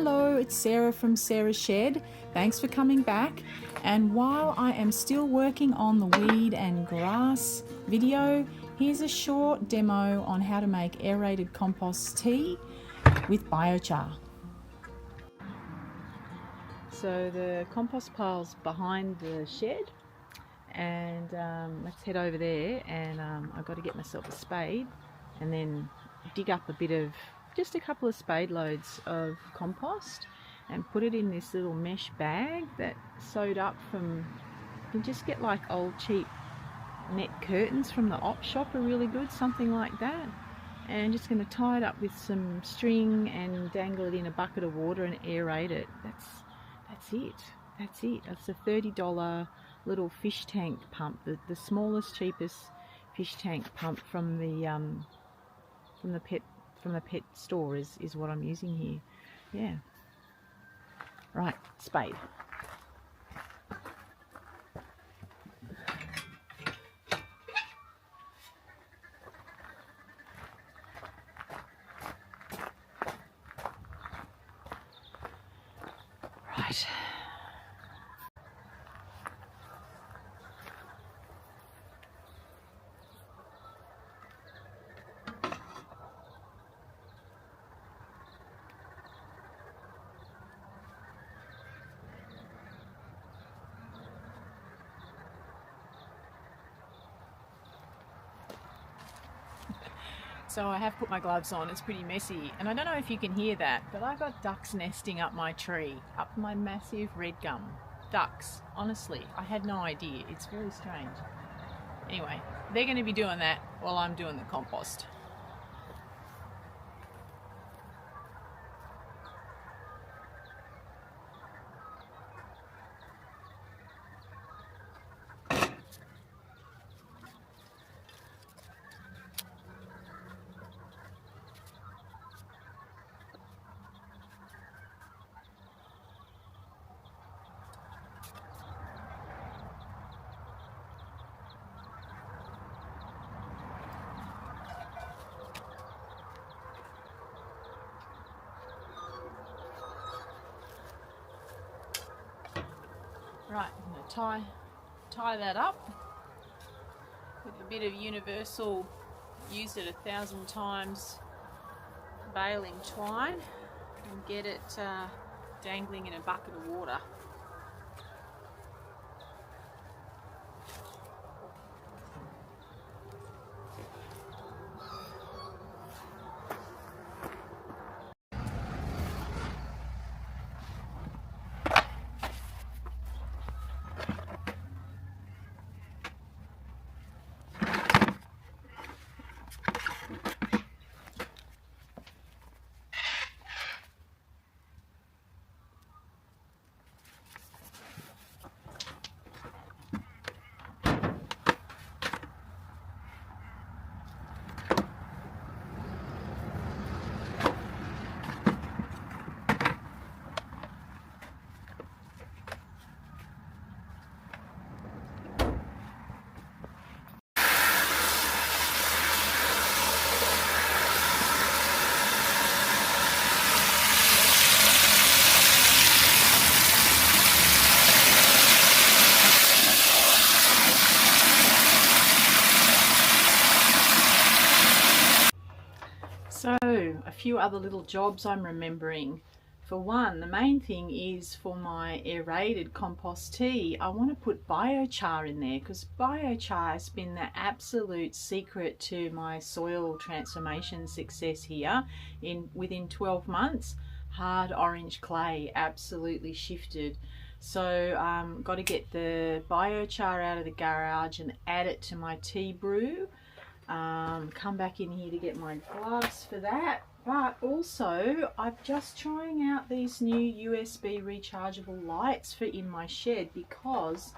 Hello, it's Sarah from Sarah's Shed. Thanks for coming back. And while I am still working on the weed and grass video, here's a short demo on how to make aerated compost tea with biochar. So the compost pile's behind the shed, and let's head over there, and I've got to get myself a spade and then dig up a bit of, just a couple of spade loads of compost and put it in this little mesh bag that sewed up from, you can just get like old cheap net curtains from the op shop are really good, something like that. And I'm just going to tie it up with some string and dangle it in a bucket of water and aerate it. That's it. It's a $30 little fish tank pump, the smallest, cheapest fish tank pump from the pet store is what I'm using here. Yeah. Right, spade. Right. So I have put my gloves on, it's pretty messy, and I don't know if you can hear that, but I've got ducks nesting up my tree, up my massive red gum. Ducks, honestly, I had no idea, it's very strange. Anyway, they're going to be doing that while I'm doing the compost. Right, I'm going to tie that up with a bit of universal, used it 1,000 times, baling twine, and get it dangling in a bucket of water. So, a few other little jobs I'm remembering. For one, the main thing is for my aerated compost tea, I want to put biochar in there, because biochar has been the absolute secret to my soil transformation success here. Within 12 months, hard orange clay absolutely shifted. So got to get the biochar out of the garage and add it to my tea brew. Come back in here to get my gloves for that, but also I'm just trying out these new USB rechargeable lights for in my shed, because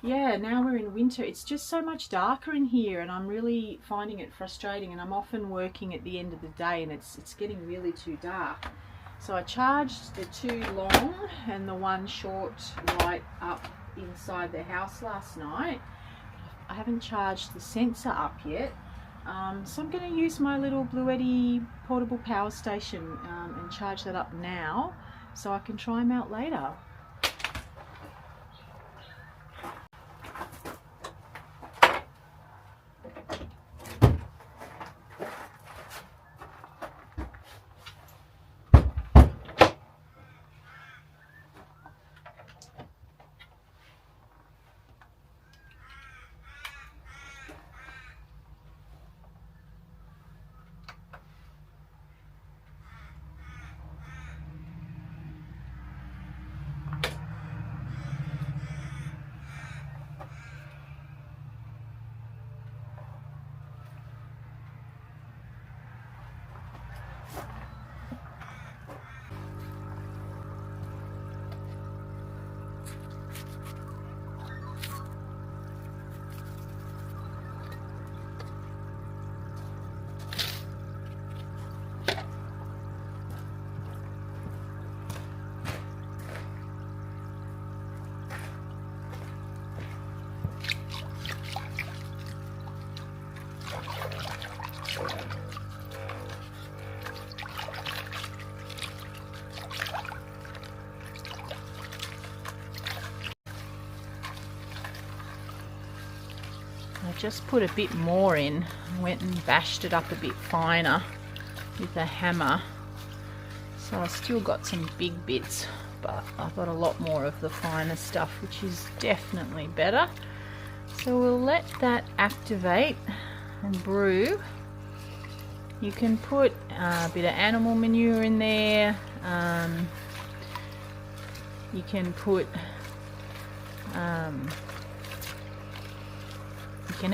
yeah, now we're in winter, it's just so much darker in here and I'm really finding it frustrating, and I'm often working at the end of the day and it's getting really too dark. So I charged the two long and the one short light up inside the house last night. I haven't charged the sensor up yet, so I'm going to use my little Bluetti portable power station and and charge that up now so I can try them out later. I just put a bit more in, went and bashed it up a bit finer with a hammer. So I still got some big bits, but I've got a lot more of the finer stuff, which is definitely better. So we'll let that activate and brew. You can put a bit of animal manure in there. You can put you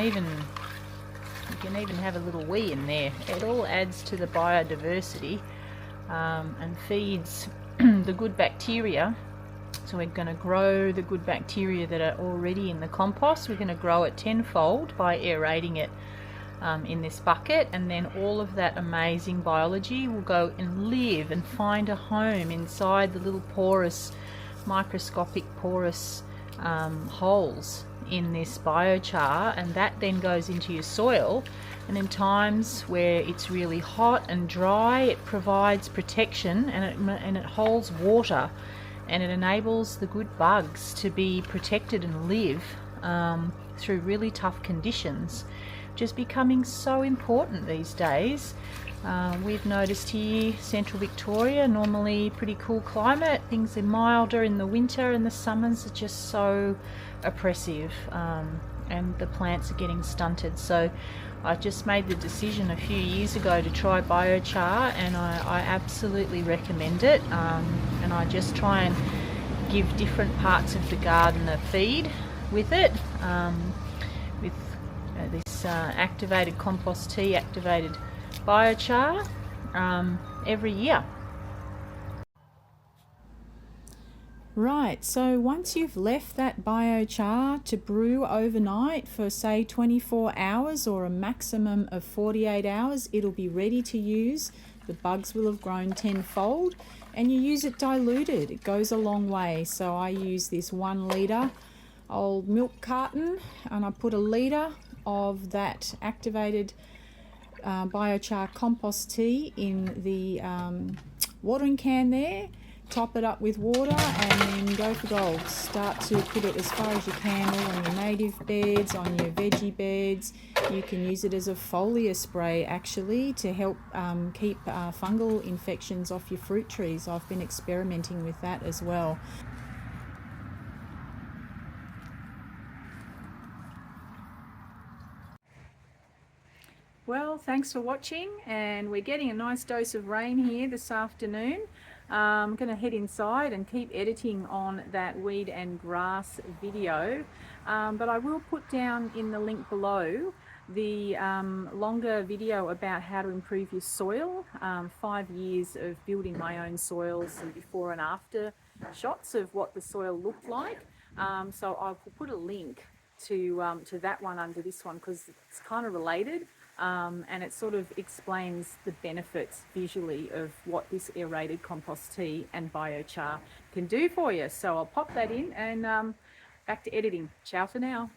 can even have a little wee in there. It all adds to the biodiversity and feeds the good bacteria. So we're going to grow the good bacteria that are already in the compost. We're going to grow it tenfold by aerating it in this bucket, and then all of that amazing biology will go and live and find a home inside the little porous, microscopic porous holes in this biochar, and that then goes into your soil, and in times where it's really hot and dry, it provides protection, and it holds water, and it enables the good bugs to be protected and live through really tough conditions, which is becoming so important these days. We've noticed here, central Victoria, normally pretty cool climate, things are milder in the winter, and the summers are just so oppressive, and the plants are getting stunted. So I just made the decision a few years ago to try biochar, and I absolutely recommend it. And I just try and give different parts of the garden a feed with it, with this activated compost tea, activated biochar, every year. Right, so once you've left that biochar to brew overnight for say 24 hours or a maximum of 48 hours, it'll be ready to use. The bugs will have grown tenfold, and you use it diluted. It goes a long way. So I use this 1 litre old milk carton, and I put 1 litre of that activated biochar compost tea in the watering can there. Top it up with water and then go for gold. Start to put it as far as you can all on your native beds, on your veggie beds. You can use it as a foliar spray actually to help keep fungal infections off your fruit trees. I've been experimenting with that as well. Well, thanks for watching, and we're getting a nice dose of rain here this afternoon. I'm going to head inside and keep editing on that weed and grass video, but I will put down in the link below the longer video about how to improve your soil, 5 years of building my own soils and before and after shots of what the soil looked like. So I'll put a link to that one under this one because it's kind of related. And it sort of explains the benefits visually of what this aerated compost tea and biochar can do for you. So I'll pop that in and back to editing. Ciao for now.